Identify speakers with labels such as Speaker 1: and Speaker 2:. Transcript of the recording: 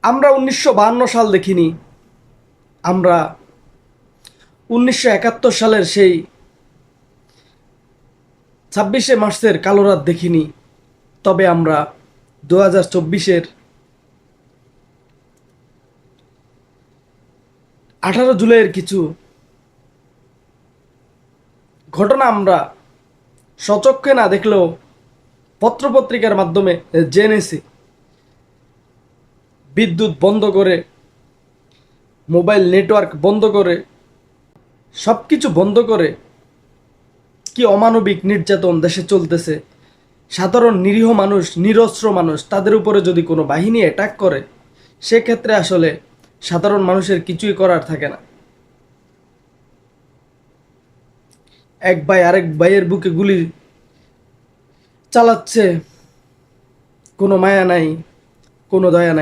Speaker 1: আমরা 1952 সাল দেখিনি, আমরা 1971 সালের সেই 26শে মার্চের কালো রাত দেখিনি, তবে আমরা 2024-এর 18 জুলাইয়ের কিছু ঘটনা আমরা সচক্ষে না দেখলেও পত্রপত্রিকার মাধ্যমে জেনেছি। বিদ্যুৎ বন্ধ করে, মোবাইল নেটওয়ার্ক বন্ধ করে, সব কিছু বন্ধ করে কি অমানবিক নির্যাতন দেশে চলতেছে। সাধারণ নিরীহ মানুষ, নিরস্ত্র মানুষ, তাদের উপরে যদি কোনো বাহিনী অ্যাটাক করে, সেক্ষেত্রে আসলে সাধারণ মানুষের কিছুই করার থাকে না। এক ভাই আরেক ভাইয়ের বুকে গুলি চালাচ্ছে, কোনো মায়া নাই, কোনো দয়া নাই।